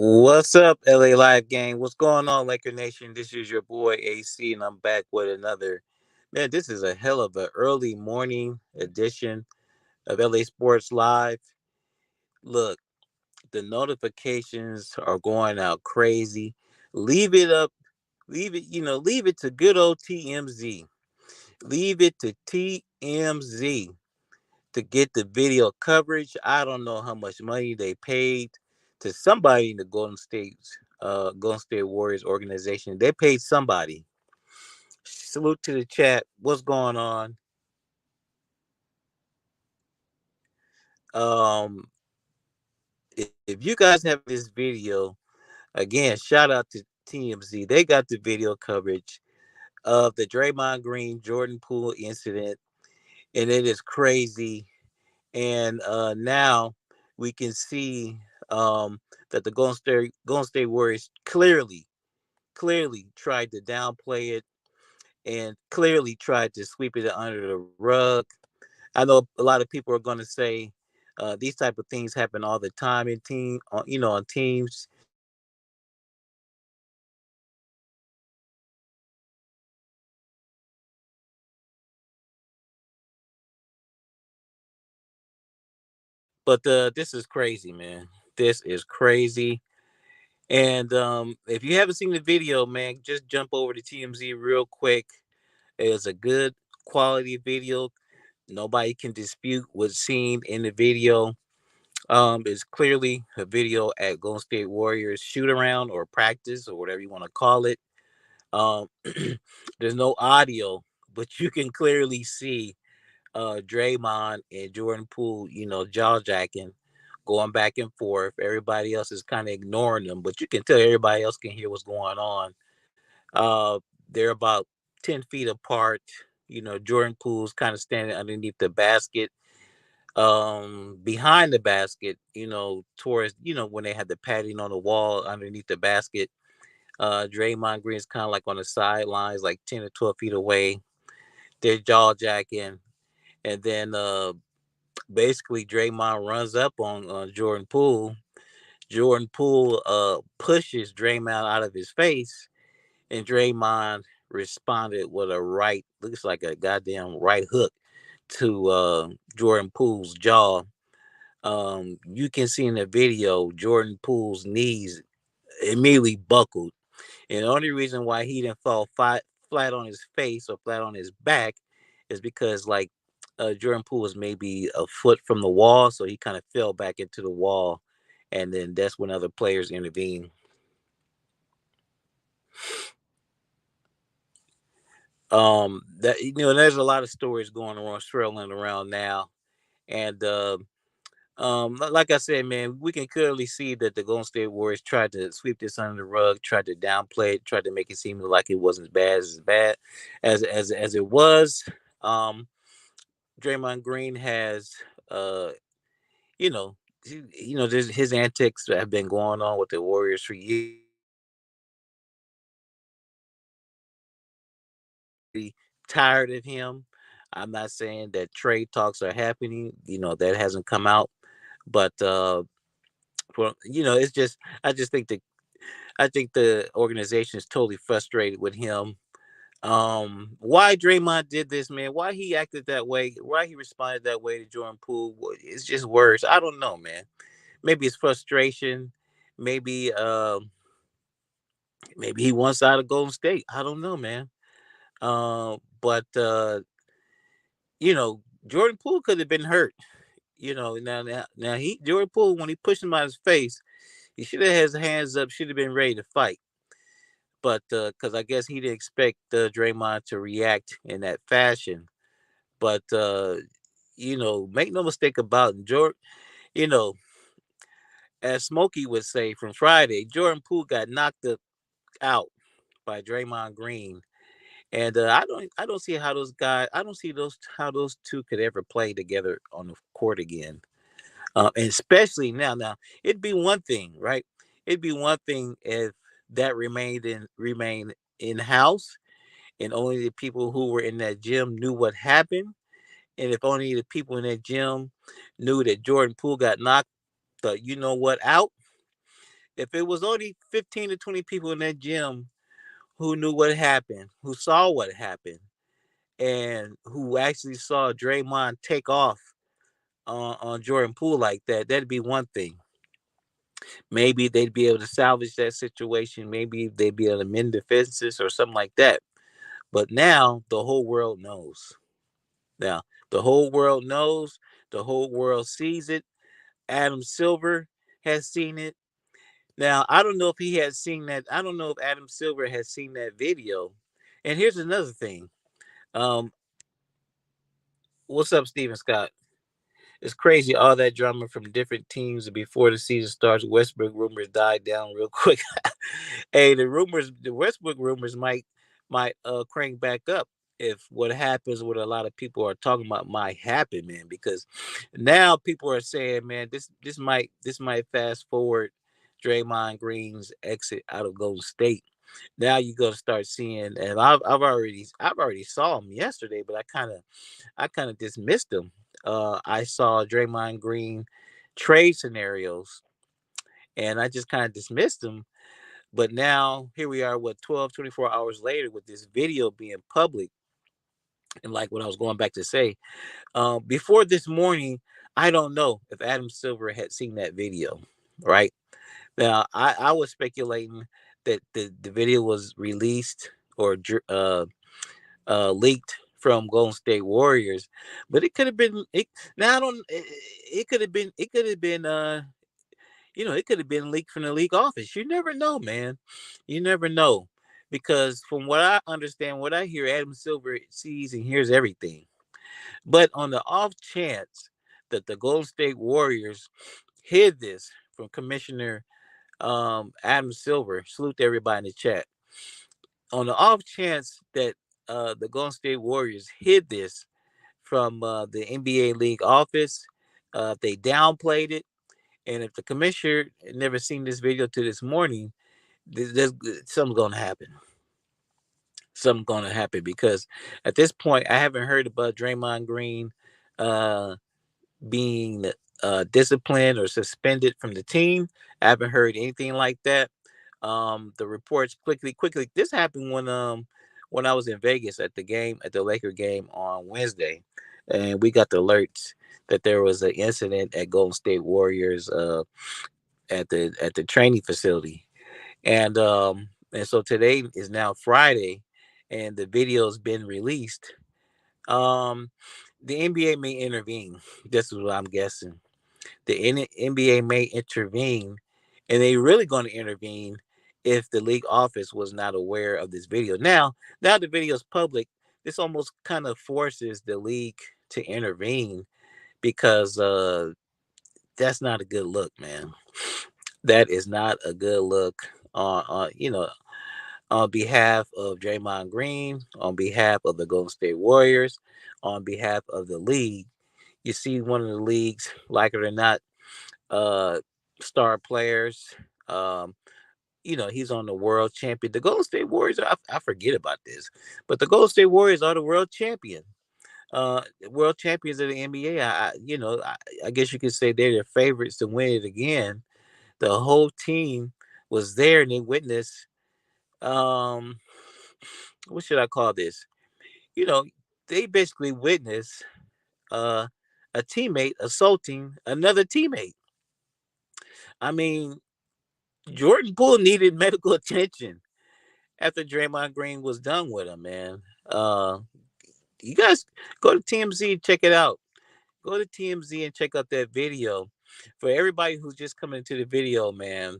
What's up, LA Live gang? What's going on, Laker Nation? This is your boy AC, and I'm back with another. Man, this is a hell of a early morning edition of LA Sports Live. Look, the notifications are going out crazy. Leave it up. Leave it to good old TMZ. Leave it to TMZ to get the video coverage. I don't know how much money they paid to somebody in the Golden State Warriors organization. They paid somebody. Salute to the chat. What's going on? Um, if you guys have this video, again, shout out to TMZ. They got the video coverage of the Draymond Green Jordan Poole incident, and it is crazy. And now we can see that the Golden State Warriors clearly tried to downplay it and clearly tried to sweep it under the rug. I know a lot of people are going to say these type of things happen all the time in on teams. But this is crazy, man. This is crazy. And if you haven't seen the video, man, just jump over to TMZ real quick. It's a good quality video. Nobody can dispute what's seen in the video. It's clearly a video at Golden State Warriors shoot around or practice or whatever you want to call it. Um, there's no audio, but you can clearly see Draymond and Jordan Poole, jaw jacking, going back and forth. Everybody else is kind of ignoring them, but you can tell everybody else can hear what's going on. Uh, they're about 10 feet apart. Jordan Poole's kind of standing underneath the basket, behind the basket, towards, when they had the padding on the wall underneath the basket. Draymond Green's kind of like on the sidelines, like 10 or 12 feet away. They're jaw jacking. And then basically Draymond runs up on Jordan Poole. Jordan Poole pushes Draymond out of his face, and Draymond responded with a right, looks like a goddamn right hook to Jordan Poole's jaw. You can see in the video Jordan Poole's knees immediately buckled, and the only reason why he didn't fall flat on his face or flat on his back is because like Jordan Poole was maybe a foot from the wall, so he kind of fell back into the wall, and then that's when other players intervened. That there's a lot of stories going around, swirling around now, and like I said, man, we can clearly see that the Golden State Warriors tried to sweep this under the rug, tried to downplay it, tried to make it seem like it wasn't as bad as it was. Um, Draymond Green has, you know, his antics have been going on with the Warriors for years. Tired of him. I'm not saying that trade talks are happening. That hasn't come out, but it's just I think the organization is totally frustrated with him. Why Draymond did this, man? Why he acted that way? Why he responded that way to Jordan Poole? It's just words. I don't know, man. Maybe it's frustration. Maybe maybe he wants out of Golden State. I don't know, man. But Jordan Poole could have been hurt. Now he Jordan Poole, when he pushed him out his face, he should have had his hands up. Should have been ready to fight. But because I guess he didn't expect Draymond to react in that fashion. But make no mistake about it, Jordan. You know, as Smokey would say from Friday, Jordan Poole got knocked out by Draymond Green, and I don't see how those guys. I don't see those how those two could ever play together on the court again. And especially now. Now it'd be one thing, right? It'd be one thing if that remained in house and only the people who were in that gym knew what happened. And if only the people in that gym knew that Jordan Poole got knocked, out, If it was only 15 to 20 people in that gym who knew what happened, who saw what happened, and who actually saw Draymond take off on Jordan Poole like that, that'd be one thing. Maybe they'd be able to salvage that situation. Maybe they'd be able to mend the fences or something like that. But now the whole world knows. Now the whole world knows. The whole world sees it. Adam Silver has seen it. Now I don't know if he has seen that. I don't know if Adam Silver has seen that video. And here's another thing. Um, what's up, Steven Scott? It's crazy all that drama from different teams before the season starts. Westbrook rumors died down real quick. Hey, the Westbrook rumors might crank back up if what happens, what a lot of people are talking about, might happen, man. Because now people are saying, man, this might fast forward Draymond Green's exit out of Golden State. Now you're gonna start seeing, and I've already saw him yesterday, but I kind of dismissed him. I saw Draymond Green trade scenarios, and I just kind of dismissed him. But now here we are, what, 12, 24 hours later, with this video being public. And like what I was going back to say, before this morning, I don't know if Adam Silver had seen that video, right? Now, I was speculating that the video was released or leaked from Golden State Warriors, but it could have been. Now I don't. It could have been. It could have been. It could have been leaked from the league office. You never know, man. You never know, because from what I understand, what I hear, Adam Silver sees and hears everything. But on the off chance that the Golden State Warriors hid this from Commissioner Adam Silver, salute to everybody in the chat. On the off chance that the Golden State Warriors hid this from the NBA league office, if they downplayed it, and if the commissioner never seen this video to this morning, there's something's gonna happen. Something's gonna happen because at this point, I haven't heard about Draymond Green uh, being disciplined or suspended from the team. I haven't heard anything like that. The reports quickly. This happened when I was in Vegas at the Laker game on Wednesday, and we got the alerts that there was an incident at Golden State Warriors at the training facility, and so today is now Friday, and the video's been released. Um, the NBA may intervene. This is what I'm guessing. The NBA may intervene, and they really going to intervene if the league office was not aware of this video. Now the video is public. This almost kind of forces the league to intervene because that's not a good look, man. That is not a good look on behalf of Draymond Green, on behalf of the Golden State Warriors, on behalf of the league. You see one of the leagues, like it or not, uh, star players. Um, he's on the world champion. The Golden State Warriors, I forget about this, but the Golden State Warriors are the world champion. World champions of the NBA. I guess you could say they're the favorites to win it again. The whole team was there and they witnessed. Um, what should I call this? You know, they basically witnessed uh, a teammate assaulting another teammate. I mean, Jordan Poole needed medical attention after Draymond Green was done with him, man. You guys go to TMZ and check it out. Go to TMZ and check out that video. For everybody who's just coming into the video, man,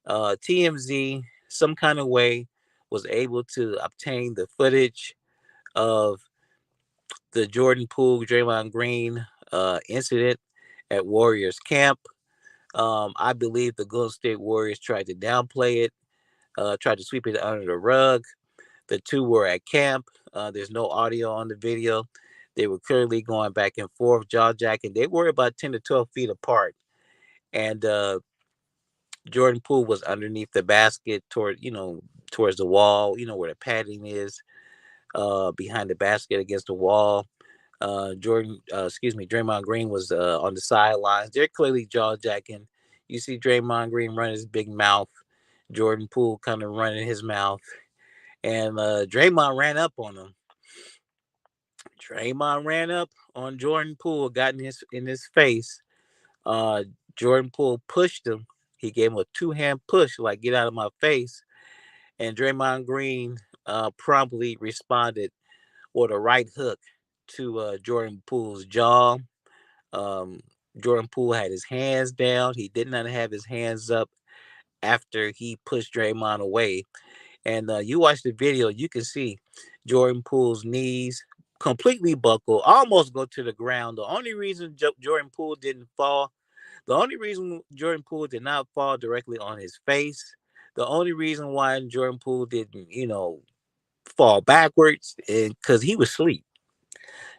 TMZ, some kind of way, was able to obtain the footage of the Jordan Poole, Draymond Green incident at Warriors camp. I believe the Golden State Warriors tried to downplay it, tried to sweep it under the rug. The two were at camp. There's no audio on the video. They were clearly going back and forth, jaw jacking. They were about 10 to 12 feet apart. And Jordan Poole was underneath the basket towards the wall, where the padding is, behind the basket against the wall. Draymond Green was on the sidelines. They're clearly jaw jacking. You see Draymond Green run his big mouth, Jordan Poole kind of running his mouth, and Draymond ran up on him. Draymond ran up on Jordan Poole, got in his face. Uh, Jordan Poole pushed him. He gave him a two-hand push, like "get out of my face." And Draymond Green promptly responded with a right hook to Jordan Poole's jaw. Um, Jordan Poole had his hands down. He did not have his hands up after he pushed Draymond away. And you watch the video, you can see Jordan Poole's knees completely buckle, almost go to the ground. The only reason Jordan Poole didn't fall, the only reason Jordan Poole did not fall directly on his face, the only reason why Jordan Poole didn't, fall backwards, and because he was asleep.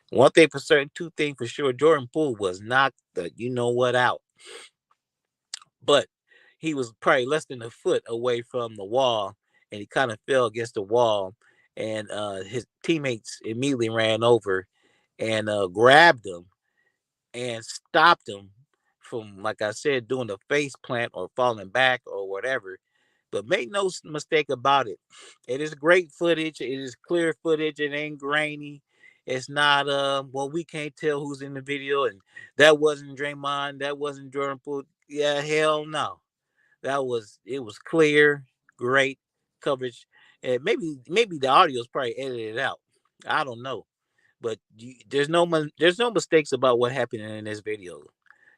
One thing for certain, two things for sure, Jordan Poole was knocked the you know what out, but he was probably less than a foot away from the wall, and he kind of fell against the wall, and his teammates immediately ran over and grabbed him and stopped him from, like I said, doing a face plant or falling back or whatever. But make no mistake about it. It is great footage. It is clear footage. It ain't grainy. It's not well, we can't tell who's in the video, and that wasn't Draymond, that wasn't Jordan Poole. Yeah, hell no. It was clear, great coverage. And maybe the audio is probably edited out. I don't know. But there's no mistakes about what happened in this video,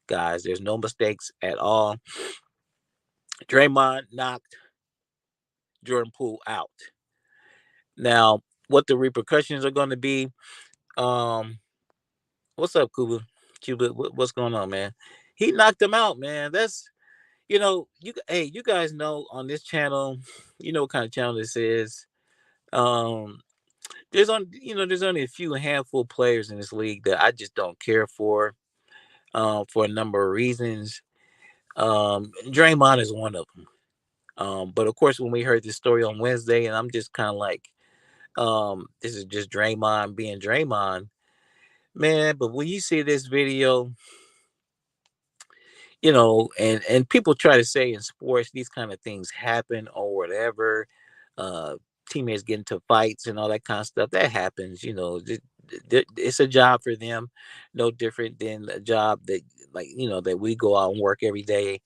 guys. There's no mistakes at all. Draymond knocked Jordan Poole out. Now, what the repercussions are going to be? Um, what's up, Cuba? Cuba, what's going on, man? He knocked him out, man. That's you guys know on this channel, you know what kind of channel this is. Um, there's only a few handful of players in this league that I just don't care for a number of reasons. Draymond is one of them. But of course, when we heard this story on Wednesday, and I'm just kind of like, this is just Draymond being Draymond, man. But when you see this video, and people try to say in sports these kind of things happen or whatever, uh, teammates get into fights and all that kind of stuff. That happens, it's a job for them, no different than a job that, like, that we go out and work every day,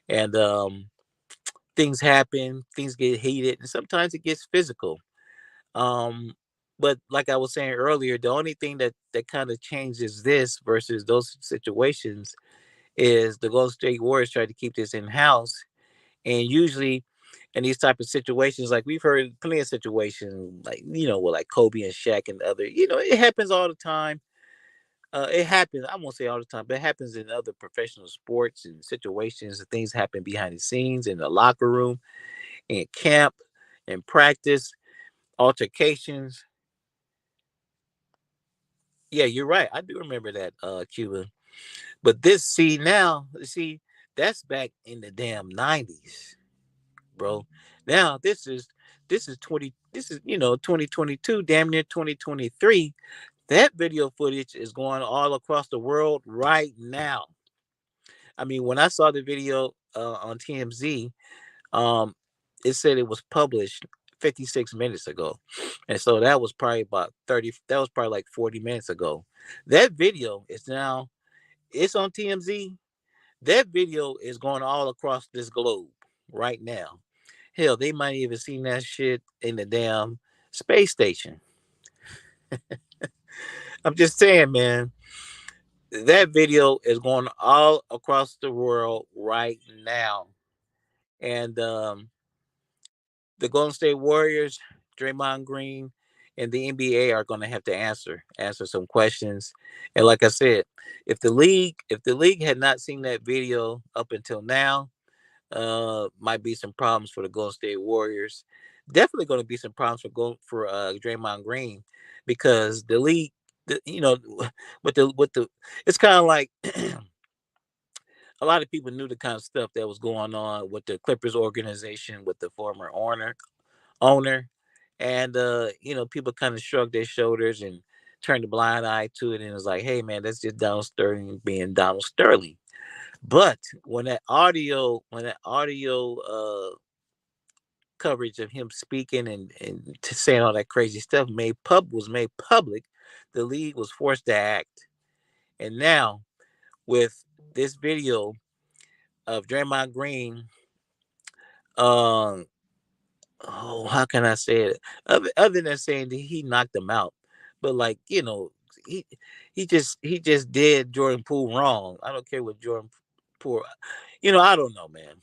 and things happen, things get heated, and sometimes it gets physical. Um, but like I was saying earlier, the only thing that kind of changes this versus those situations is the Golden State Warriors try to keep this in house, and usually in these type of situations, like we've heard plenty of situations, like with like Kobe and Shaq and other, it happens all the time. It happens. I won't say all the time, but it happens in other professional sports and situations. And things happen behind the scenes in the locker room, in camp, in practice, altercations. Yeah, you're right. I do remember that, Cuba. But see, that's back in the damn 90s, bro. Now this is 2022, damn near 2023. That video footage is going all across the world right now. I mean, when I saw the video on TMZ, um, it said it was published 56 minutes ago, and so that was probably about 30. That was probably like 40 minutes ago. That video is now, it's on TMZ. That video is going all across this globe right now. Hell, they might even seen that shit in the damn space station. I'm just saying, man. That video is going all across the world right now, and the Golden State Warriors, Draymond Green, and the NBA are going to have to answer some questions. And like I said, if the league had not seen that video up until now, might be some problems for the Golden State Warriors. Definitely going to be some problems for Draymond Green, because the league, with the it's kind of like a lot of people knew the kind of stuff that was going on with the Clippers organization with the former owner, and people kind of shrugged their shoulders and turned a blind eye to it, and it was like, hey man, that's just Donald Sterling being Donald Sterling. But when that audio coverage of him speaking and saying all that crazy stuff was made public, the league was forced to act. And now with this video of Draymond Green, um, oh, how can I say it? Other than saying that he knocked him out, but like he he just did Jordan Poole wrong. I don't care what Jordan Poole, I don't know, man.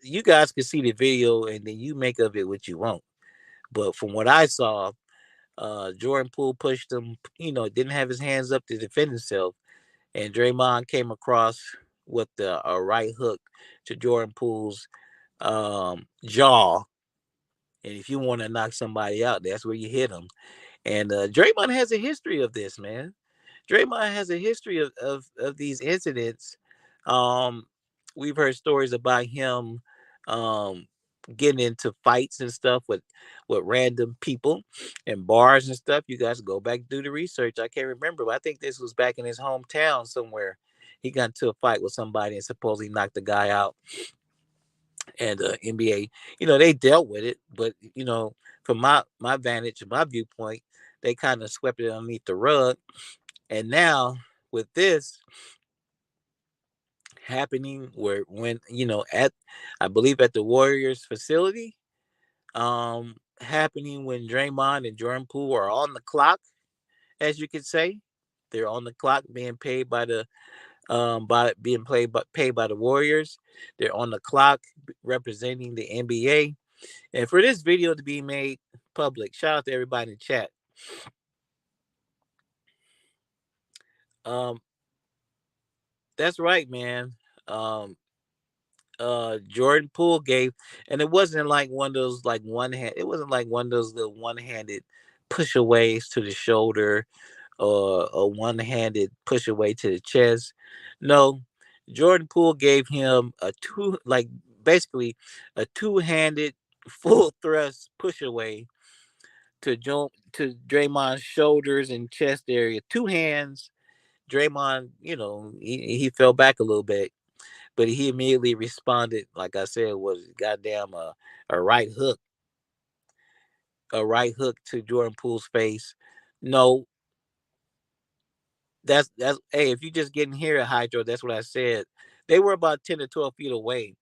You guys can see the video and then you make of it what you want. But from what I saw, Jordan Poole pushed him, didn't have his hands up to defend himself, and Draymond came across with a right hook to Jordan Poole's jaw. And if you want to knock somebody out, that's where you hit them. And Draymond has a history of this, man. Draymond has a history of these incidents. Um, we've heard stories about him um, getting into fights and stuff with random people and bars and stuff. You guys go back and do the research. I can't remember, but I think this was back in his hometown somewhere. He got into a fight with somebody and supposedly knocked the guy out. And NBA, they dealt with it, but from my vantage, my viewpoint, they kind of swept it underneath the rug. And now with this happening, where when at I believe at the Warriors facility, happening when Draymond and Jordan Poole are on the clock, as you could say, they're on the clock being paid by being paid by the Warriors. They're on the clock representing the NBA. And for this video to be made public, shout out to everybody in the chat. Um, that's right, man. Um, Jordan Poole gave, and it wasn't like one of those like one hand. It wasn't like one of those little one-handed pushaways to the shoulder or a one-handed push away to the chest. No, Jordan Poole gave him basically a two-handed full thrust push away to Draymond's shoulders and chest area. Two hands. Draymond, he fell back a little bit, but he immediately responded. Like I said, was goddamn a right hook, to Jordan Poole's face. No, that's hey, if you just getting here at Hydro, that's what I said. They were about 10 to 12 feet away.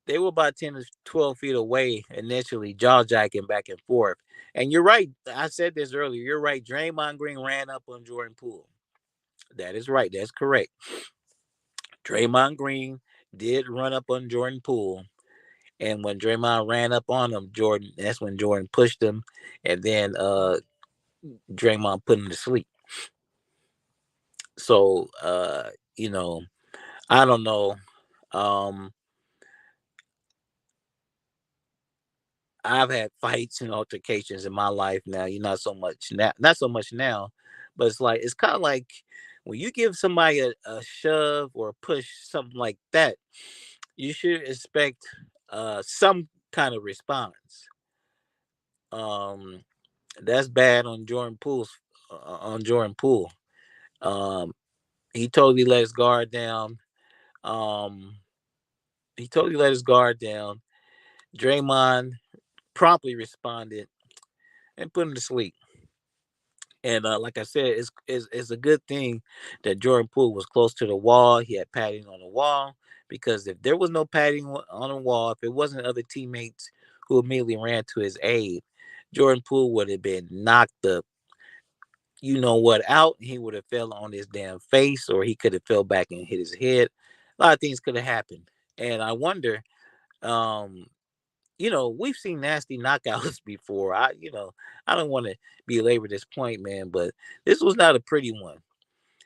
They were about 10 to 12 feet away initially, jaw jacking back and forth. And you're right. I said this earlier. You're right. Draymond Green ran up on Jordan Poole. That is right. That's correct. Draymond Green did run up on Jordan Poole. And when Draymond ran up on him, that's when Jordan pushed him. And then Draymond put him to sleep. So, I don't know. Um, I've had fights and altercations in my life now. You not so much now, but it's kind of like when you give somebody a shove or a push, something like that, you should expect some kind of response. Um, that's bad on Jordan Poole. Um, he totally let his guard down. Um, he totally let his guard down. Draymond promptly responded and put him to sleep. And like I said, it's a good thing that Jordan Poole was close to the wall. He had padding on the wall because if there was no padding on the wall, if it wasn't other teammates who immediately ran to his aid, Jordan Poole would have been knocked the out. He would have fell on his damn face, or he could have fell back and hit his head. A lot of things could have happened, and I wonder. Um, we've seen nasty knockouts before. I don't want to belabor this point, man, but this was not a pretty one.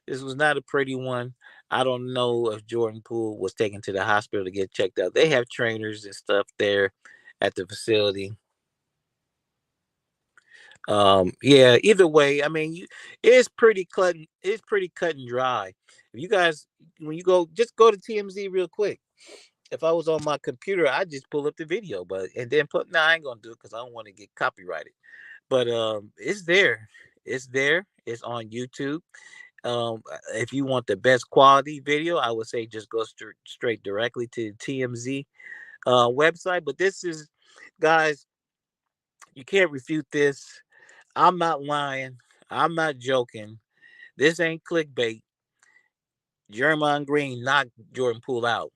This was not a pretty one. I don't know if Jordan Poole was taken to the hospital to get checked out. They have trainers and stuff there at the facility. Yeah, either way, I mean, it's pretty cut and dry. If you guys, when you go, just go to TMZ real quick. If I was on my computer, I'd just pull up the video, but and then put. No, I ain't gonna do it because I don't want to get copyrighted. But it's there. It's there. It's on YouTube. If you want the best quality video, I would say just go straight directly to the TMZ website. But this is, guys, you can't refute this. I'm not lying. I'm not joking. This ain't clickbait. Draymond Green knocked Jordan Poole out.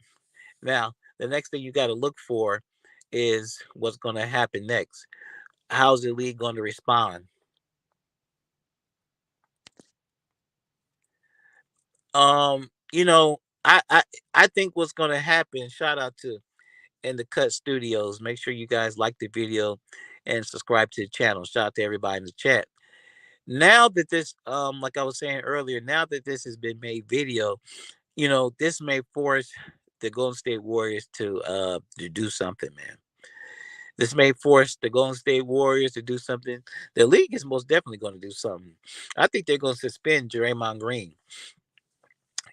Now, the next thing you got to look for is what's going to happen next. How's the league going to respond? You know, I think what's going to happen. Shout out to In the Cut Studios. Make sure you guys like the video and subscribe to the channel. Shout out to everybody in the chat. Now that this, like I was saying earlier, now that this has been made video, this may force the Golden State Warriors to do something, man. This may force the Golden State Warriors to do something. The league is most definitely going to do something. I think they're going to suspend Draymond Green,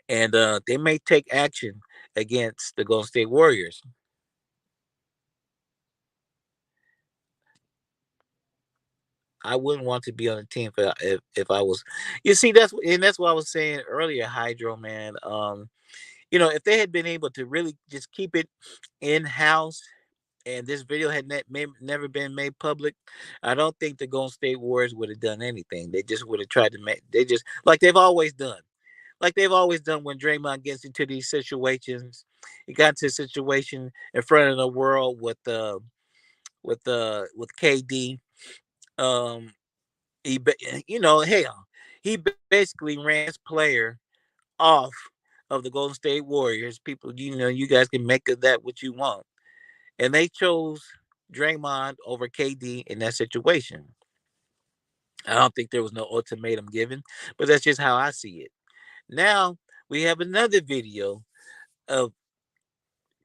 and they may take action against the Golden State Warriors. I wouldn't want to be on a team if I was. You see, that's what I was saying earlier, Hydro man. If they had been able to really just keep it in house, and this video had never been made public, I don't think the Golden State Warriors would have done anything. They just would have tried to make. They just like they've always done. Like they've always done when Draymond gets into these situations. He got into a situation in front of the world with KD. Um, hell, he basically ran his player off of the Golden State Warriors. People, you guys can make of that what you want, and they chose Draymond over KD in that situation. I don't think there was no ultimatum given, but that's just how I see it. Now we have another video of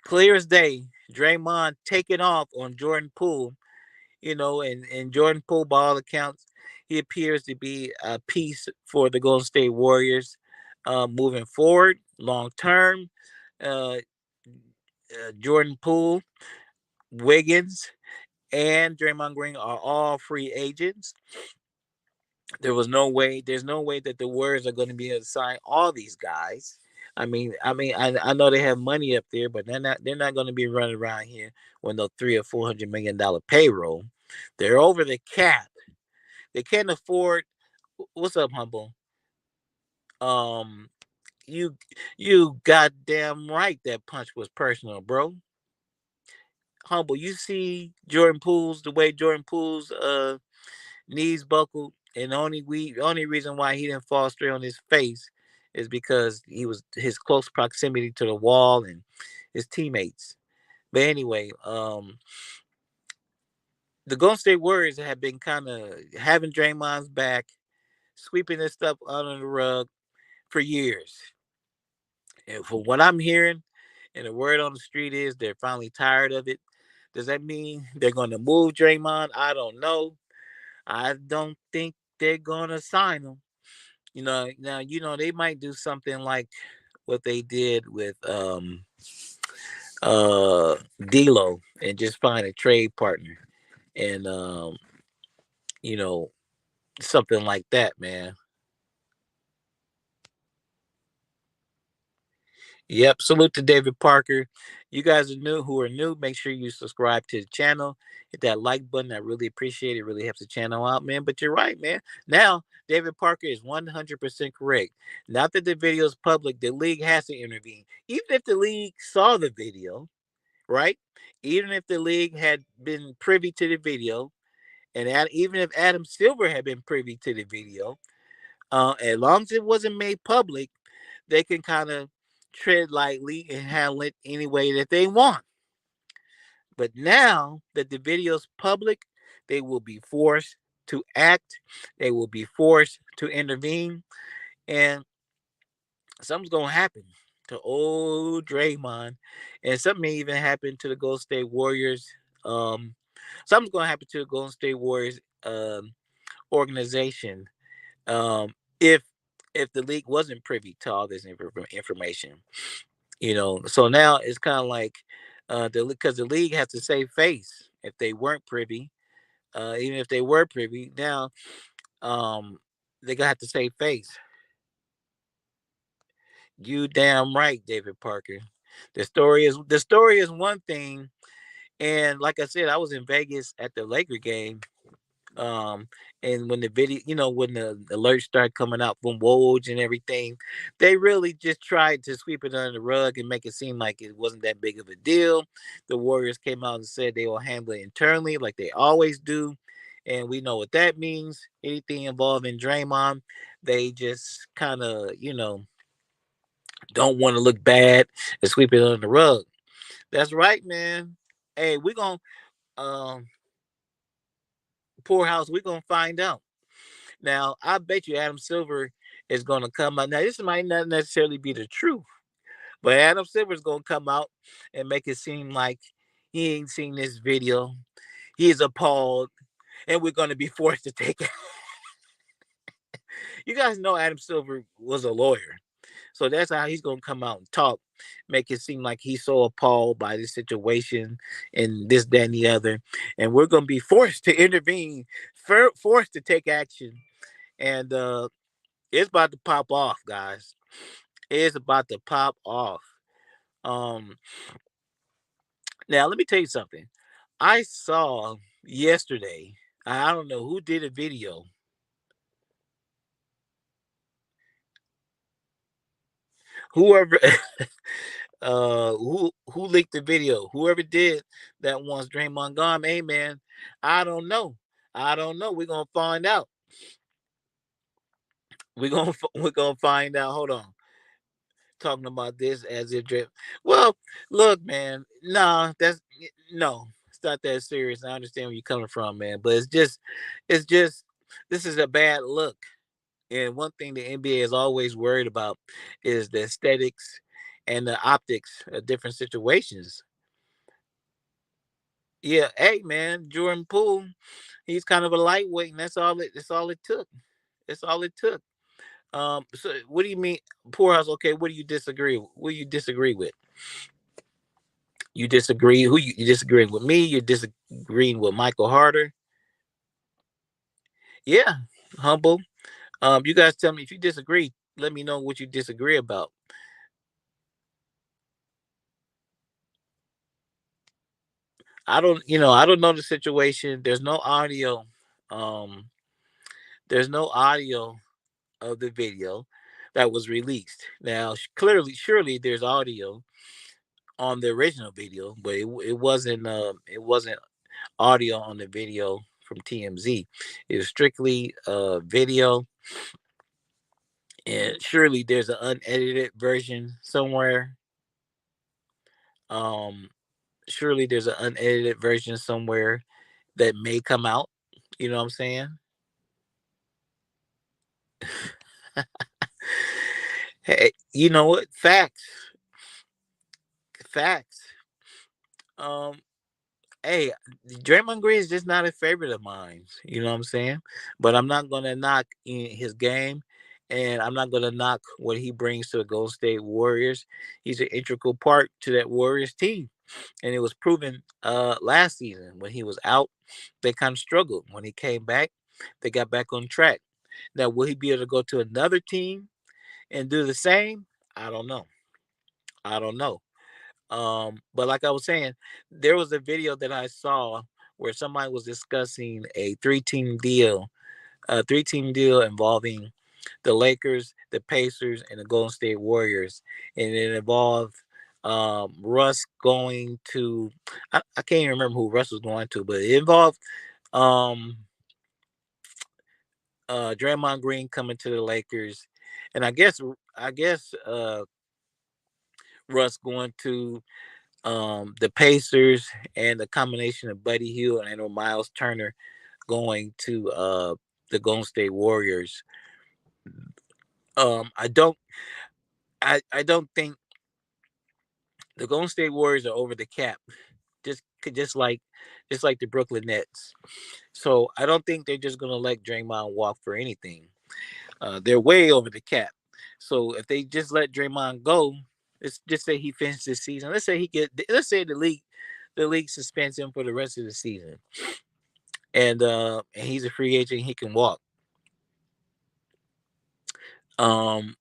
clear as day, Draymond taking off on Jordan Poole, and Jordan Poole, by all accounts, he appears to be a piece for the Golden State Warriors moving forward, long term. Uh, Jordan Poole, Wiggins, and Draymond Green are all free agents. There's no way that the Warriors are going to be able to sign all these guys. I know they have money up there, but they're not going to be running around here with no $300 or $400 million payroll. They're over the cap. They can't afford. What's up, Humble? Um, you you goddamn right that punch was personal, bro. Humble, you see the way Jordan Poole's knees buckled, and the only reason why he didn't fall straight on his face is because he was his close proximity to the wall and his teammates. But anyway, the Golden State Warriors have been kind of having Draymond's back, sweeping this stuff under the rug for years. And from what I'm hearing, and the word on the street is they're finally tired of it. Does that mean they're going to move Draymond? I don't know. I don't think they're going to sign him. Now they might do something like what they did with D'Lo and just find a trade partner and you know something like that, man. Yep. Salute to David Parker. You guys who are new, make sure you subscribe to the channel. Hit that like button. I really appreciate it. It really helps the channel out, man. But you're right, man. Now, David Parker is 100% correct. Now that the video is public, the league has to intervene. Even if the league saw the video, right? Even if the league had been privy to the video, and even if Adam Silver had been privy to the video, as long as it wasn't made public, they can kind of tread lightly and handle it any way that they want. But now that the video's public, they will be forced to act. They will be forced to intervene, and something's gonna happen to old Draymond, and something may even happen to the Golden State Warriors. Um, Something's gonna happen to the Golden State Warriors organization if the league wasn't privy to all this information. So now it's kind of like because the league has to save face if they weren't privy. Even if they were privy, now um, they're gonna have to save face. You damn right, David Parker. The story is one thing, and like I said, I was in Vegas at the Laker game. Um, and when the video, when the alerts start coming out from Woj and everything, they really just tried to sweep it under the rug and make it seem like it wasn't that big of a deal. The Warriors came out and said they will handle it internally, like they always do. And we know what that means. Anything involving Draymond, they just kind of, don't want to look bad and sweep it under the rug. That's right, man. Hey, we're gonna poorhouse, we're gonna find out. Now, I bet you Adam Silver is gonna come out. Now, this might not necessarily be the truth, but Adam Silver is gonna come out and make it seem like he ain't seen this video. He is appalled, and we're gonna be forced to take it. You guys know Adam Silver was a lawyer. So that's how he's gonna come out and talk, make it seem like he's so appalled by this situation and this, that, and the other. And we're gonna be forced to intervene, forced to take action. And it's about to pop off, guys. It's about to pop off. Um, Now let me tell you something. I saw yesterday. I don't know who did a video. Whoever who leaked the video, whoever did that wants Draymond gone, hey man, I don't know. I don't know. We're gonna find out. We're gonna find out. Hold on. Talking about this as if well, look, man, nah, no, it's not that serious. I understand where you're coming from, man, but it's just this is a bad look. And one thing the NBA is always worried about is the aesthetics and the optics of different situations. Yeah, hey man, Jordan Poole, he's kind of a lightweight, and that's all it took. That's all it took. So what do you mean, Poorhouse? Okay, what do you disagree? What do you disagree with? You disagree? You disagreeing with me? You're disagreeing with Michael Harder? Yeah, humble. You guys tell me if you disagree. Let me know what you disagree about. I don't know the situation. Um, there's no audio of the video that was released. Now, clearly, surely there's audio on the original video, but it wasn't audio on the video from TMZ. It was strictly video, and surely there's an unedited version somewhere. Um, Surely there's an unedited version somewhere that may come out. You know what I'm saying? Hey, you know what? Facts. Um, hey, Draymond Green is just not a favorite of mine. You know what I'm saying? But I'm not gonna knock his game, and I'm not gonna knock what he brings to the Golden State Warriors. He's an integral part to that Warriors team, and it was proven last season when he was out. They kind of struggled. When he came back, they got back on track. Now, will he be able to go to another team and do the same? I don't know. I don't know. But like I was saying, there was a video that I saw where somebody was discussing a three team deal involving the Lakers, the Pacers, and the Golden State Warriors, and it involved Russ going to I can't even remember who Russ was going to, but it involved um Draymond Green coming to the Lakers, and I guess Russ going to the Pacers, and the combination of Buddy Hield and Miles Turner going to the Golden State Warriors. I don't think the Golden State Warriors are over the cap. Just just like the Brooklyn Nets. So I don't think they're just gonna let Draymond walk for anything. They're way over the cap. So if they just let Draymond go, let's just say he finishes the season. Let's say the league suspends him for the rest of the season, and he's a free agent. He can walk. Um,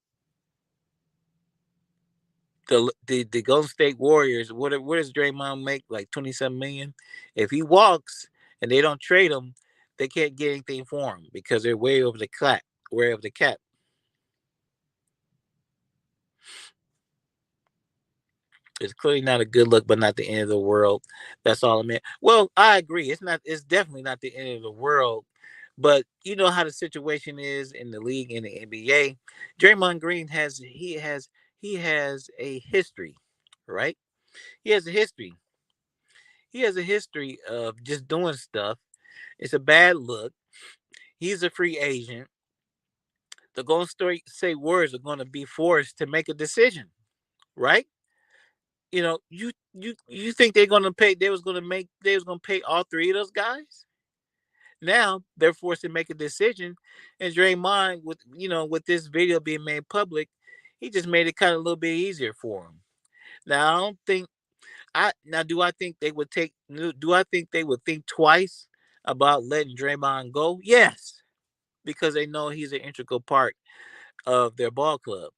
the Golden State Warriors. What does Draymond make? Like 27 million. If he walks and they don't trade him, they can't get anything for him because they're way over the cap. Way over the cap. It's clearly not a good look, but not the end of the world. That's all I meant. Well, I agree. It's not. It's definitely not the end of the world. But you know how the situation is in the league in the NBA. Draymond Green has a history, right? He has a history. He has a history of just doing stuff. It's a bad look. He's a free agent. The Golden State Warriors are going to be forced to make a decision, right? You think they're going to pay? They was going to pay all three of those guys. Now they're forced to make a decision, and Draymond, with this video being made public, he just made it kind of a little bit easier for him. Now I don't think I now do I think they would take do I think they would think twice about letting Draymond go? Yes, because they know he's an integral part of their ball club.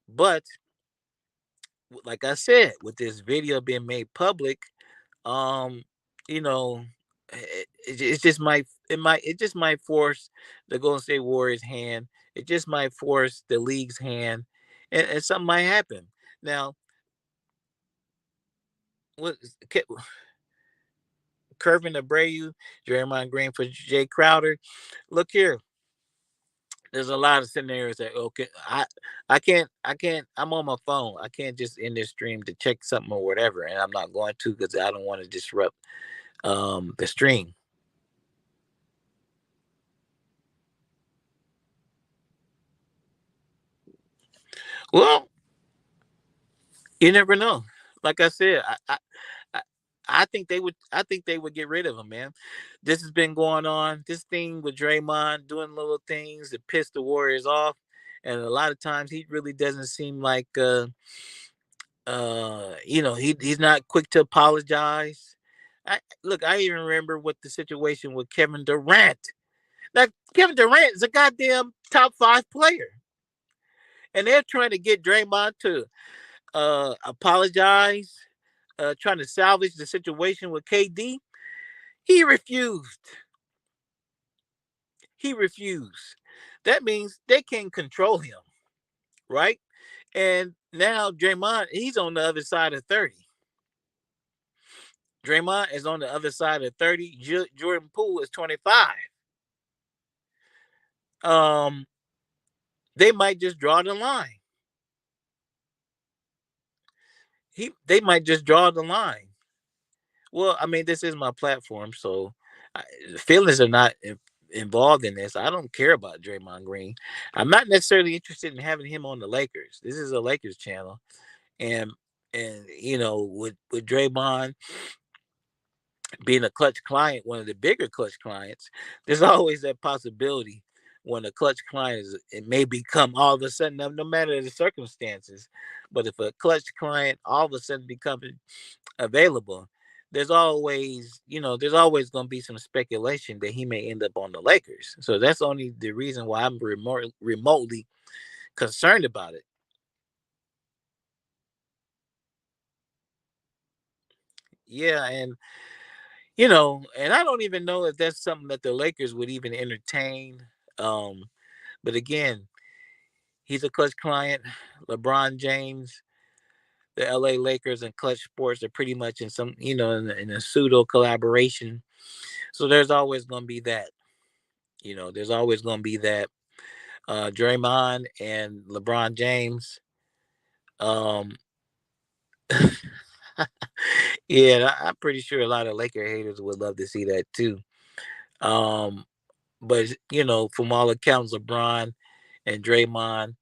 But like I said, with this video being made public, um, you know, it just might force the Golden State Warriors hand. It just might force the league's hand, and something might happen. Now, what Curvin Abreu, Draymond Green for Jay Crowder. Look here, there's a lot of scenarios that okay, I can't I'm on my phone. I can't just end this stream to check something or whatever, and I'm not going to because I don't want to disrupt the stream. Well, you never know. Like I said, I I think they would get rid of him, man. This has been going on. This thing with Draymond doing little things that piss the Warriors off, and a lot of times he really doesn't seem like he's not quick to apologize. I even remember what the situation with Kevin Durant. Now Kevin Durant is a goddamn top five player, and they're trying to get Draymond to apologize, trying to salvage the situation with KD. He refused. He refused. That means they can't control him, right? And now Draymond, he's on the other side of 30. Draymond is on the other side of 30. Jordan Poole is 25. Um, they might just draw the line. They might just draw the line. Well, I mean, this is my platform, so I, feelings are not involved in this. I don't care about Draymond Green. I'm not necessarily interested in having him on the Lakers. This is a Lakers channel, and with Draymond being a clutch client, one of the bigger clutch clients, there's always that possibility when a clutch client it may become all of a sudden, no matter the circumstances, but if a clutch client all of a sudden becomes available, there's always going to be some speculation that he may end up on the Lakers. So that's only the reason why I'm remotely concerned about it. Yeah, and I don't even know if that's something that the Lakers would even entertain. But again, he's a clutch client. LeBron James, the LA Lakers, and Clutch Sports are pretty much in some, in a pseudo collaboration. So there's always going to be that. There's always going to be that. Draymond and LeBron James. Um, yeah, I'm pretty sure a lot of Laker haters would love to see that too. Um, but from all accounts, LeBron and Draymond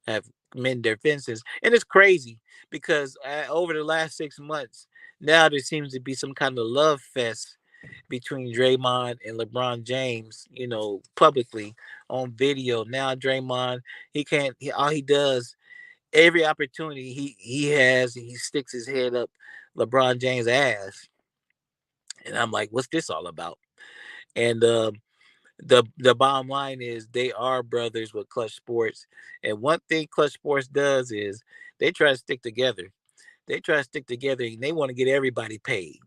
have mended their fences, and it's crazy because over the last 6 months, now there seems to be some kind of love fest between Draymond and LeBron James. Publicly on video. Now Draymond, he can't. All he does every opportunity he has, he sticks his head up LeBron James' ass, and I'm like, what's this all about? And The bottom line is they are brothers with Clutch Sports, and one thing Clutch Sports does is they try to stick together. They try to stick together, and they want to get everybody paid.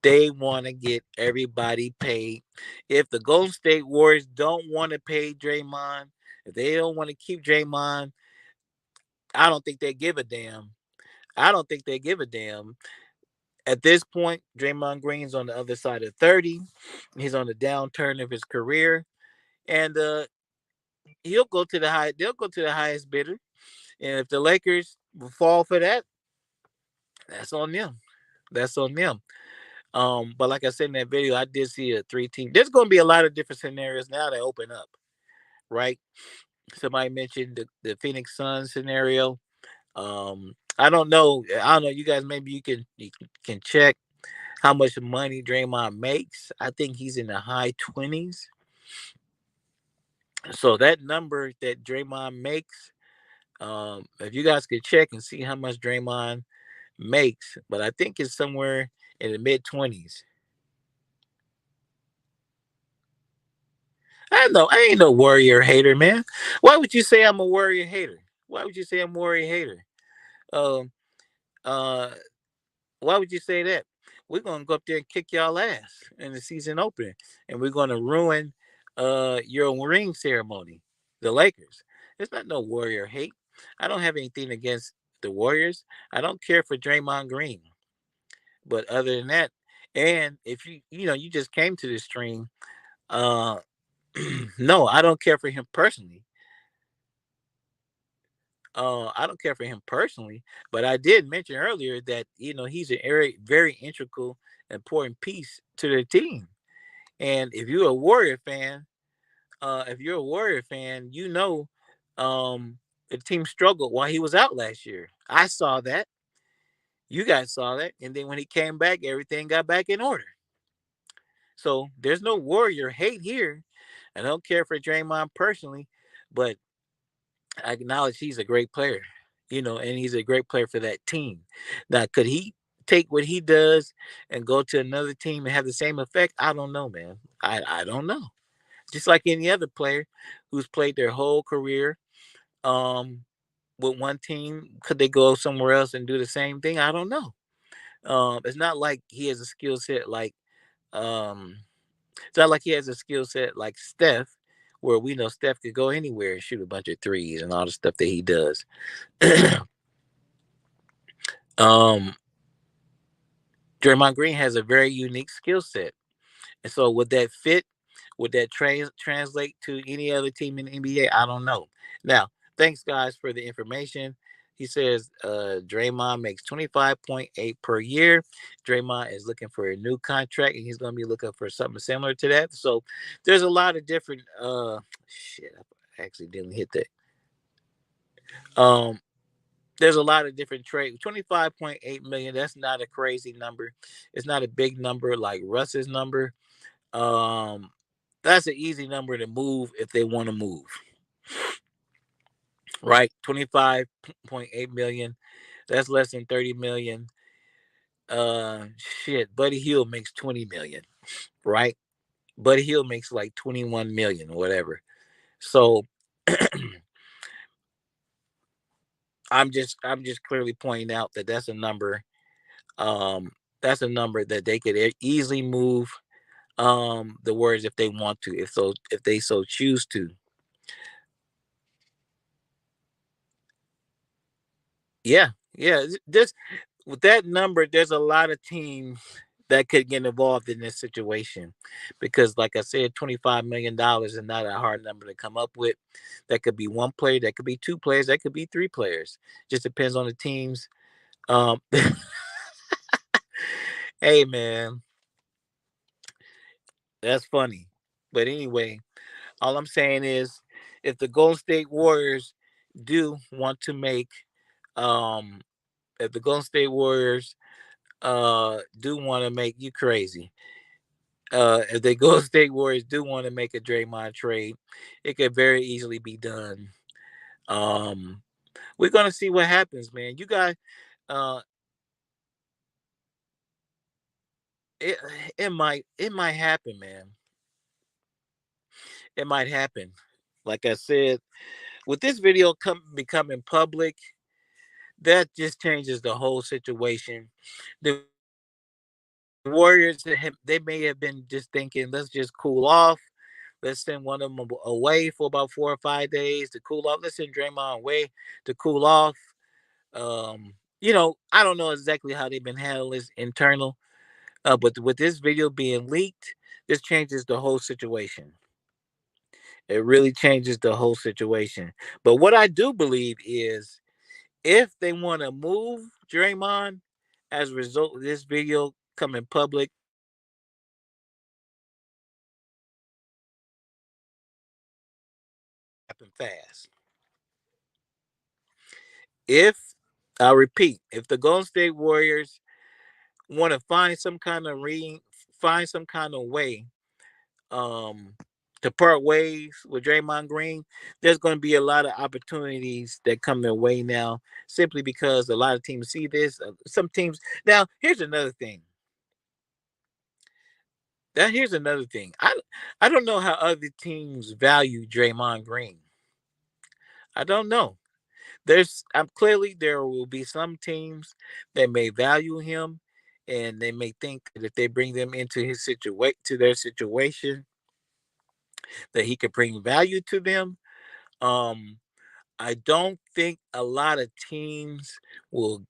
They want to get everybody paid. If the Golden State Warriors don't want to pay Draymond, if they don't want to keep Draymond, I don't think they give a damn. I don't think they give a damn. At this point, Draymond Green's on the other side of 30. He's on the downturn of his career. And he'll go to the high. They'll go to the highest bidder, and if the Lakers fall for that, that's on them. That's on them. But like I said in that video, I did see a 3-team. There's going to be a lot of different scenarios now that open up, right? Somebody mentioned the Phoenix Suns scenario. I don't know. I don't know. You guys, maybe you can check how much money Draymond makes. I think he's in the high 20s. So that number that Draymond makes, if you guys could check and see how much Draymond makes, but I think it's somewhere in the mid 20s. I know I ain't no warrior hater, man. Why would you say I'm a warrior hater? Why would you say I'm a warrior hater? Um, uh, why would you say that? We're gonna go up there and kick y'all ass in the season opener, and we're gonna ruin your ring ceremony. The Lakers. It's not no warrior hate. I don't have anything against the Warriors. I don't care for Draymond Green. But other than that, and if you just came to this stream, uh no, I don't care for him personally. I don't care for him personally, but I did mention earlier that he's a very integral, important piece to the team. And if you're a Warrior fan, the team struggled while he was out last year. I saw that. You guys saw that, and then when he came back, everything got back in order. So there's no Warrior hate here. I don't care for Draymond personally, but I acknowledge he's a great player, and he's a great player for that team. Now, could he take what he does and go to another team and have the same effect? I don't know, man. I don't know. Just like any other player who's played their whole career um, with one team, could they go somewhere else and do the same thing? I don't know. It's not like he has a skill set um, it's not like he has a skill set like Steph, where we know Steph could go anywhere and shoot a bunch of threes and all the stuff that he does. um, Draymond Green has a very unique skill set, and so would that fit? Would that translate to any other team in the NBA? I don't know. Now, thanks guys for the information. He says Draymond makes 25.8 per year. Draymond is looking for a new contract, and he's going to be looking for something similar to that. So there's a lot of different shit. I actually didn't hit that. Um, there's a lot of different trade. 25.8 million. That's not a crazy number. It's not a big number like Russ's number. Um, that's an easy number to move if they want to move, right? 25.8 million. That's less than 30 million. Shit. Buddy Hield makes 20 million, right? Buddy Hield makes like 21 million or whatever. So I'm just clearly pointing out that that's a number. Um, that's a number that they could easily move the words if they want to, if they so choose to. Yeah, yeah. This with that number, there's a lot of teams that could get involved in this situation because, like I said, $25 million is not a hard number to come up with. That could be one player, that could be two players, that could be three players. Just depends on the teams. Um, hey man, that's funny. But anyway, all I'm saying is, if the Golden State Warriors do want to make, um, if the Golden State Warriors do want to make you crazy. If the Golden State Warriors do want to make a Draymond trade, it could very easily be done. Um, we're gonna see what happens, man. You guys, uh, it it might happen, man. it might happen. Like I said, with this video becoming public, that just changes the whole situation. The Warriors, they may have been just thinking, let's just cool off. Let's send one of them away for about 4 or 5 days to cool off. Let's send Draymond away to cool off. I don't know exactly how they've been handling this internal, but with this video being leaked, this changes the whole situation. It really changes the whole situation. But what I do believe is if they want to move Draymond as a result of this video coming public, happen fast. If I repeat, if the Golden State Warriors want to find some kind of way um to part ways with Draymond Green, there's going to be a lot of opportunities that come their way now, simply because a lot of teams see this. Some teams now. Here's another thing. Here's another thing. I don't know how other teams value Draymond Green. I don't know. Clearly there will be some teams that may value him, and they may think that if they bring them into their situation, that he could bring value to them. Um, I don't think a lot of teams will.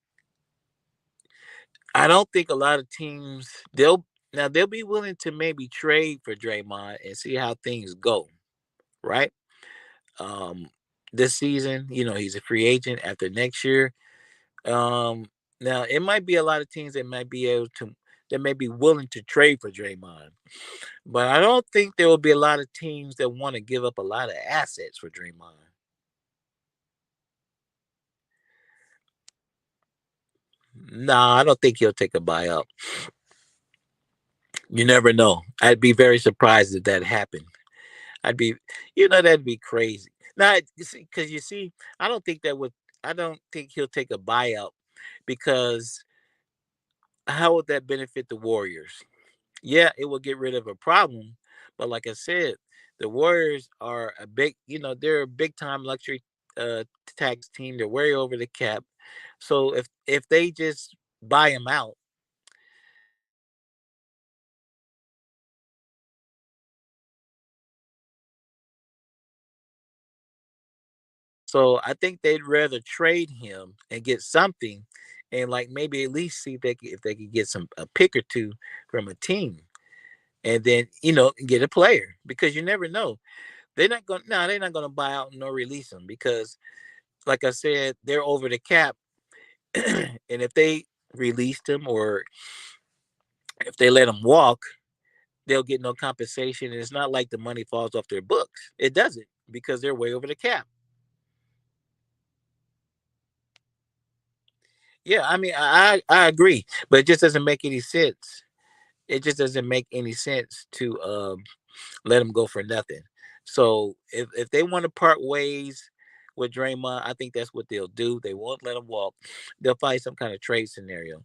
I don't think a lot of teams they'll be willing to maybe trade for Draymond and see how things go, right? Um, this season, he's a free agent after next year. Um, Now it might be a lot of teams that may be willing to trade for Draymond, but I don't think there will be a lot of teams that want to give up a lot of assets for Draymond. Nah, I don't think he'll take a buyout. You never know. I'd be very surprised if that happened. I'd be, that'd be crazy. Now, because you see, I don't think that would. I don't think he'll take a buyout because how would that benefit the Warriors? Yeah, it will get rid of a problem, but like I said, the Warriors are they're a big time luxury uh tax team. They're way over the cap. So if they just buy him out, so I think they'd rather trade him and get something, and like maybe at least see if they could get a pick or two from a team, and then get a player, because you never know. They're not gonna buy out nor release him, because like I said, they're over the cap. And if they released him, or if they let him walk, they'll get no compensation. And it's not like the money falls off their books. It doesn't, because they're way over the cap. Yeah, I mean, I agree, but it just doesn't make any sense. It just doesn't make any sense to let him go for nothing. So if they want to part ways with Draymond, I think that's what they'll do. They won't let him walk. They'll find some kind of trade scenario.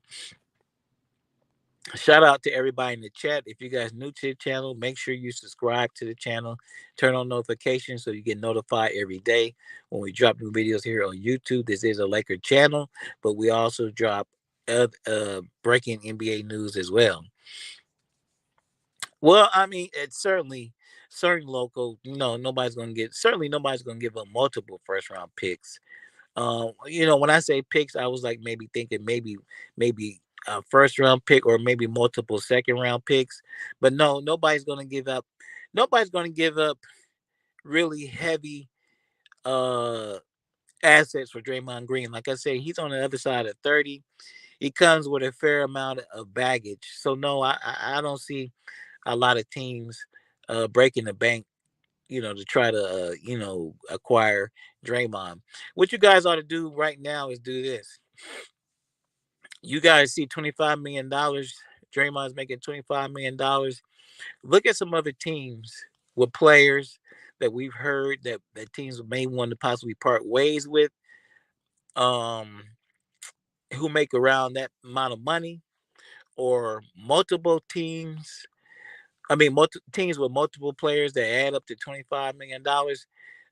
Shout out to everybody in the chat. If you guys new to the channel, make sure you subscribe to the channel, turn on notifications so you get notified every day when we drop new videos here on YouTube. This is a Laker channel, but we also drop breaking NBA news as well. Well, I mean, it's certainly certain local. Nobody's gonna give up multiple first round picks. When I say picks, I was like maybe thinking maybe a first round pick, or maybe multiple second round picks. But no, nobody's gonna give up. Nobody's gonna give up really heavy uh assets for Draymond Green. Like I say, he's on the other side of 30. He comes with a fair amount of baggage. So no, I don't see a lot of teams breaking the bank, to try to acquire Draymond. What you guys ought to do right now is do this. You guys see $25 million. Draymond's making $25 million. Look at some other teams with players that we've heard that teams may want to possibly part ways with, um, who make around that amount of money, or multiple teams I mean, teams with multiple players that add up to $25 million.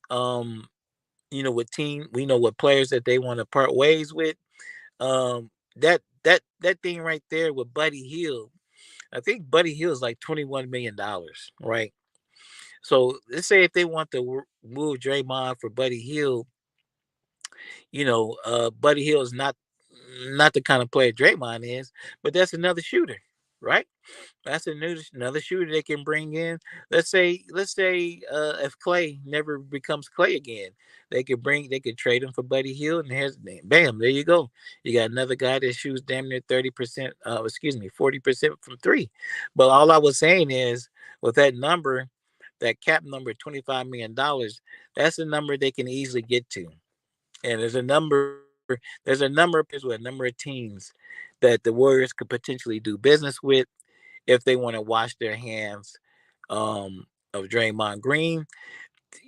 Um, we know what players that they want to part ways with. That thing right there with Buddy Hield, I think Buddy Hield is like $21 million, right? So let's say if they want to move Draymond for Buddy Hield, Buddy Hield is not the kind of player Draymond is, but that's another shooter, right? That's another shooter they can bring in. Let's say if Clay never becomes Clay again, they could trade him for Buddy Hield, and here's bam, there you go. You got another guy that shoots damn near 30%, 40% from three. But all I was saying is with that number, that cap number $25 million, that's a number they can easily get to. And there's a number of players with a number of teams that the Warriors could potentially do business with if they want to wash their hands of Draymond Green.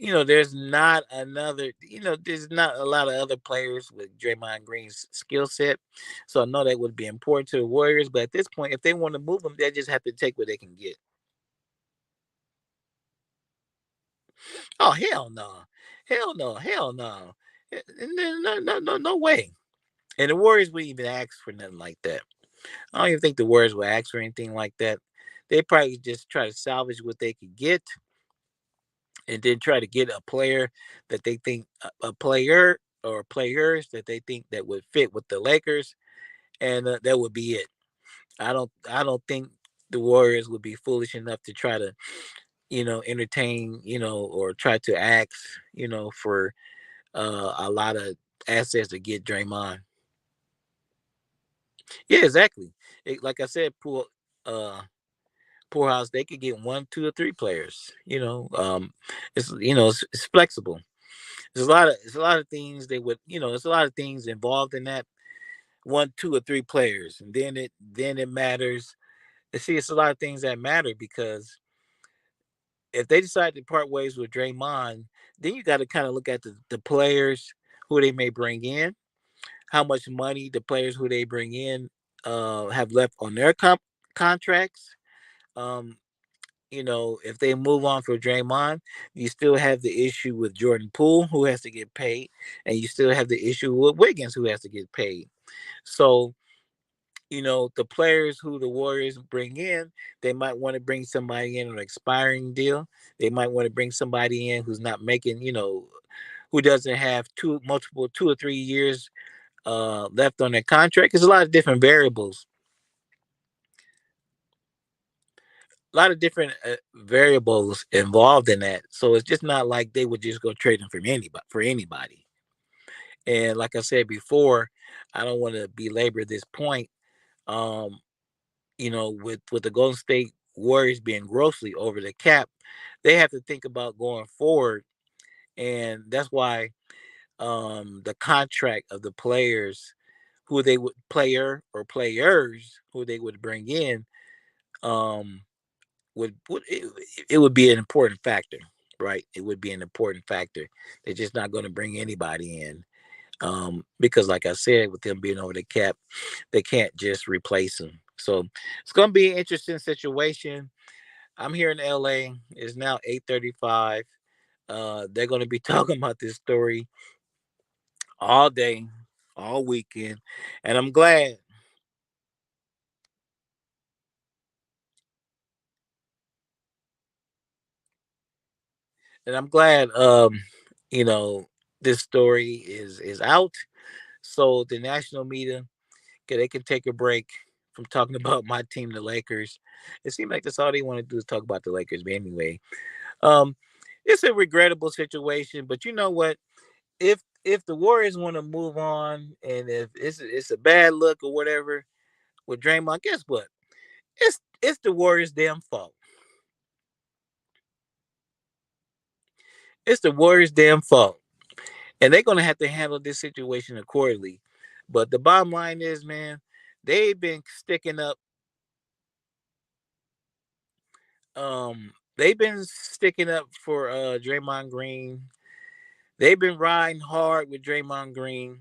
There's not a lot of other players with Draymond Green's skill set. So I know that would be important to the Warriors. But at this point, if they want to move him, they just have to take what they can get. Oh, hell no. Hell no. Hell no. No way. And the Warriors wouldn't even ask for nothing like that. I don't even think the Warriors would ask for anything like that. They probably just try to salvage what they could get, and then try to get a player that they think a player or players that they think that would fit with the Lakers, and that would be it. I don't think the Warriors would be foolish enough to try to entertain or try to ask for a lot of assets to get Draymond. Yeah, exactly. Like I said, uh Poorhouse, they could get one, two, or three players. It's flexible. There's a lot of things they would there's a lot of things involved in that one, two, or three players, and then it matters. And see, it's a lot of things that matter because if they decide to part ways with Draymond, then you got to kind of look at the players who they may bring in, how much money the players who they bring in have left on their contracts. Um, if they move on for Draymond, you still have the issue with Jordan Poole, who has to get paid, and you still have the issue with Wiggins, who has to get paid. So, the players who the Warriors bring in, they might want to bring somebody in on an expiring deal. They might want to bring somebody in who's not making, who doesn't have multiple 2 or 3 years left on their contract. There's a lot of different variables, variables involved in that. So it's just not like they would just go trade him from anybody. And like I said before, I don't want to belabor this point. Um, with the Golden State Warriors being grossly over the cap, they have to think about going forward, and that's why the contract of the players who they would player or players who they would bring in um it would be an important factor, right? It would be an important factor. They're just not going to bring anybody in, because, like I said, with them being over the cap, they can't just replace them. So it's going to be an interesting situation. I'm here in LA. It's now 8:35. They're going to be talking about this story all day, all weekend, and I'm glad you know this story is out, so the national media they can take a break from talking about my team, the Lakers. It seems like that's all they want to do is talk about the Lakers. But anyway, um, it's a regrettable situation. But you know what? If the Warriors want to move on, and if it's a bad look or whatever with Draymond, guess what? It's the Warriors' damn fault. It's the Warriors' damn fault, and they're gonna have to handle this situation accordingly. But the bottom line is, man, they've been sticking up. They've been sticking up for Draymond Green. They've been riding hard with Draymond Green.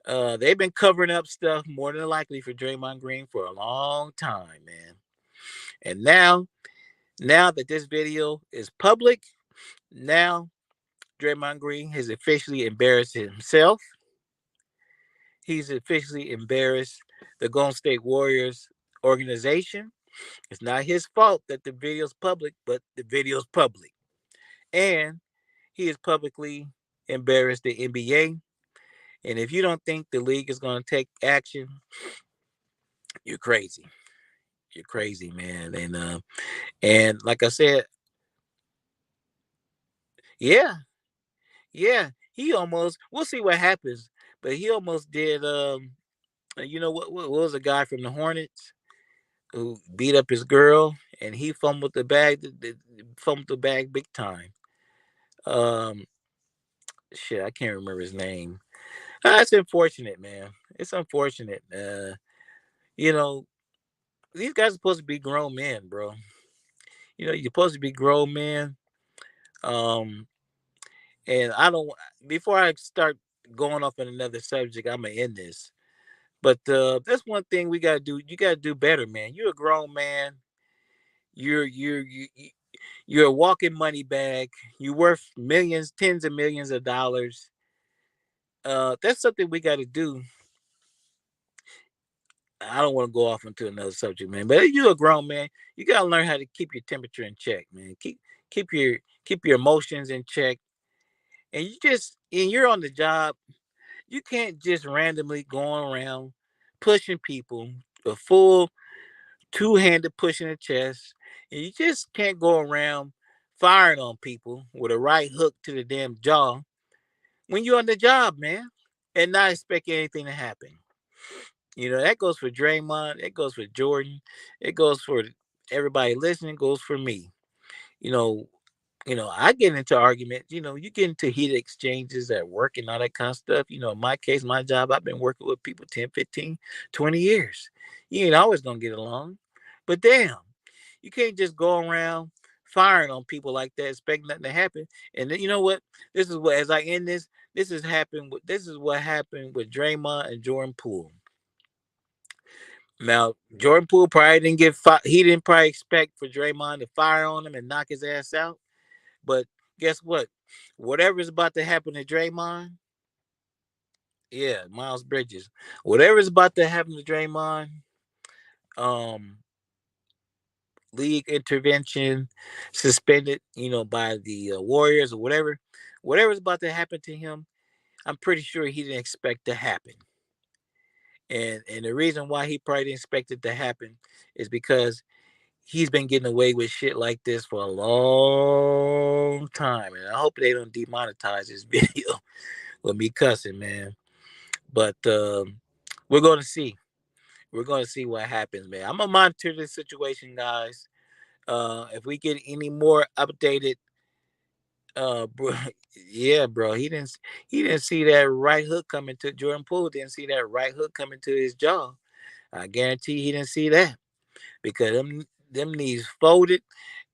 They've been covering up stuff more than likely for Draymond Green for a long time, man. And now Now that this video is public, now Draymond Green has officially embarrassed himself. He's officially embarrassed the Golden State Warriors organization. It's not his fault that the video's public, but the video's public. And he has publicly embarrassed the NBA. And if you don't think the league is going to take action, you're crazy. You're crazy, man. And like I said, yeah, yeah, he almost. We'll see what happens, but he almost did. You know what was a guy from the Hornets who beat up his girl, and he fumbled the bag. Fumbled the bag big time. Um, shit, I can't remember his name. It's unfortunate, man. It's unfortunate. You know, these guys are supposed to be grown men, bro. You know, you're supposed to be grown men. Um, and I don't. Before I start going off on another subject, I'm gonna end this. But that's one thing we gotta do. You gotta do better, man. You're a grown man. You're a walking money bag. You're worth millions, tens of millions of dollars. That's something we got to do. I don't want to go off into another subject, man. But you're a grown man. You gotta learn how to keep your temperature in check, man. Keep your keep your emotions in check. And you're on the job. You can't just randomly go around pushing people a full two-handed push in the chest, and you just can't go around firing on people with a right hook to the damn jaw when you're on the job, man, and not expect anything to happen. You know, that goes for Draymond, it goes for Jordan, it goes for everybody listening, goes for me. You know, I get into arguments, you get into heated exchanges at work and all that kind of stuff. In my case, my job, I've been working with people 10, 15, 20 years. You ain't always gonna get along. But damn, you can't just go around firing on people like that, expect nothing to happen. And then you know what? This is what as I end this is what happened with Draymond and Jordan Poole. Now, Jordan Poole probably didn't he didn't probably expect for Draymond to fire on him and knock his ass out. But guess what? Whatever's about to happen to Draymond, yeah, Miles Bridges. Whatever's about to happen to Draymond, um, league intervention, suspended, by the Warriors or whatever. Whatever's about to happen to him, I'm pretty sure he didn't expect to happen. And the reason why he probably didn't expect it to happen is because he's been getting away with shit like this for a long time. And I hope they don't demonetize this video with me cussing, man. But we're going to see. We're going to see what happens, man. I'm going to monitor this situation, guys. If we get any more updated, bro, yeah, bro, he didn't see that right hook coming to Jordan Poole. Didn't see that right hook coming to his jaw. I guarantee he didn't see that because them knees folded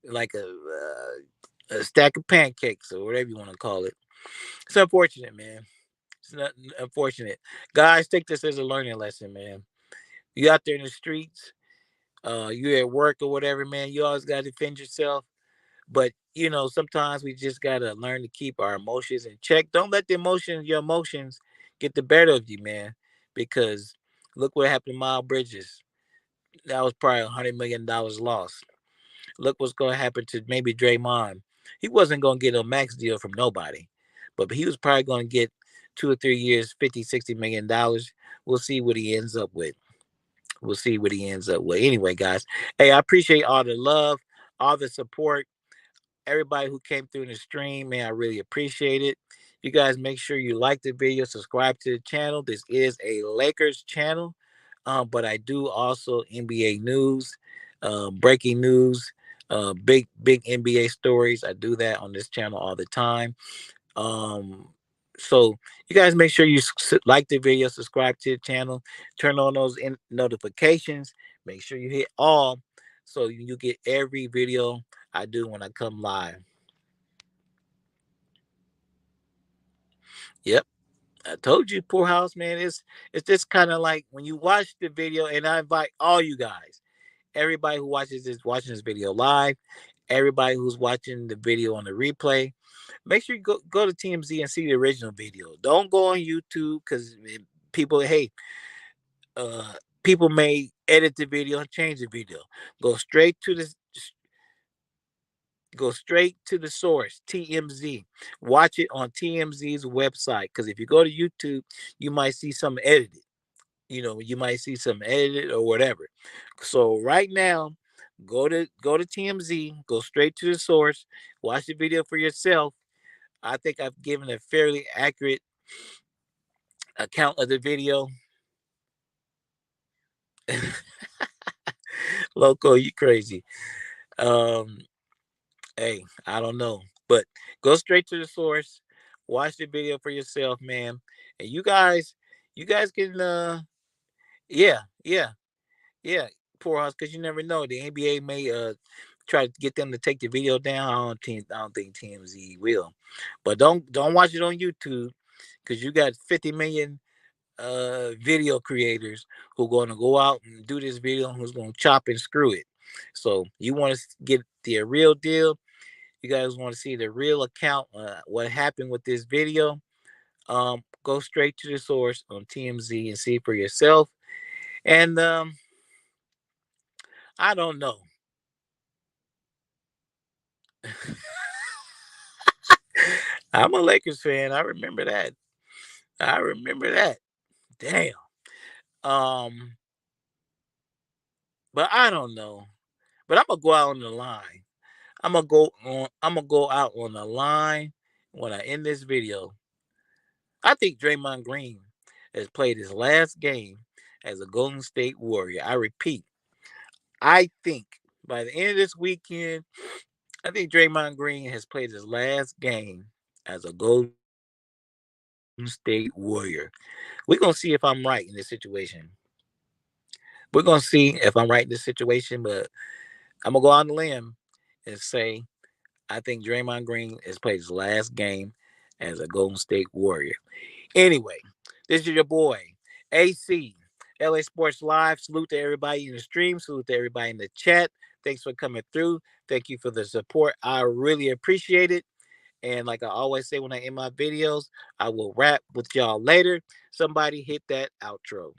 like a stack of pancakes or whatever you want to call it. It's unfortunate, man. It's not unfortunate. Guys, take this as a learning lesson, man. You out there in the streets, you at work or whatever, man. You always gotta defend yourself. But sometimes we just gotta learn to keep our emotions in check. Don't let your emotions get the better of you, man. Because look what happened to Miles Bridges. That was probably $100 million lost. Look what's gonna happen to maybe Draymond. He wasn't gonna get a max deal from nobody, but he was probably gonna get 2 or 3 years, 50, $60 million. We'll see what he ends up with. We'll see what he ends up with. Anyway, guys, hey, I appreciate all the love, all the support, everybody who came through in the stream, man. I really appreciate it. You guys make sure you like the video, subscribe to the channel. This is a Lakers channel, but I do also NBA news, breaking news, big NBA stories. I do that on this channel all the time. Um, so you guys make sure you like the video, subscribe to the channel, turn on those notifications. Make sure you hit all so you get every video I do when I come live. Yep, I told you, Poor House, man. It's just kind of like when you watch the video, and I invite all you guys, everybody who watching this video live, everybody who's watching the video on the replay, make sure you go to TMZ and see the original video. Don't go on YouTube because people, hey, uh, people may edit the video and change the video. Go straight to the Go straight to the source, TMZ. Watch it on TMZ's website. Because if you go to YouTube, you might see some edited. You might see some edited or whatever. So right now, go to TMZ, go straight to the source, watch the video for yourself. I think I've given a fairly accurate account of the video. Loco, you crazy. Um, hey, I don't know. But go straight to the source, watch the video for yourself, man. And you guys can yeah, yeah, yeah, poorhouse, because you never know. The NBA may try to get them to take the video down. I don't think TMZ will. But don't watch it on YouTube because you got 50 million video creators who are going to go out and do this video and who's going to chop and screw it. So you want to get the real deal. You guys want to see the real account, what happened with this video, go straight to the source on TMZ and see for yourself. And I don't know. I'm a Lakers fan. I remember that. I remember that. Damn. Um, but I don't know. But I'm gonna go out on the line. I'm gonna go out on the line when I end this video. I think Draymond Green has played his last game as a Golden State Warrior. I repeat, I think by the end of this weekend, I think Draymond Green has played his last game as a Golden State Warrior. We're gonna see if I'm right in this situation. We're gonna see if I'm right in this situation, but I'm gonna go on the limb and say I think Draymond Green has played his last game as a Golden State Warrior. Anyway, this is your boy, AC, LA Sports Live. Salute to everybody in the stream. Salute to everybody in the chat. Thanks for coming through. Thank you for the support. I really appreciate it. And like I always say when I end my videos, I will rap with y'all later. Somebody hit that outro.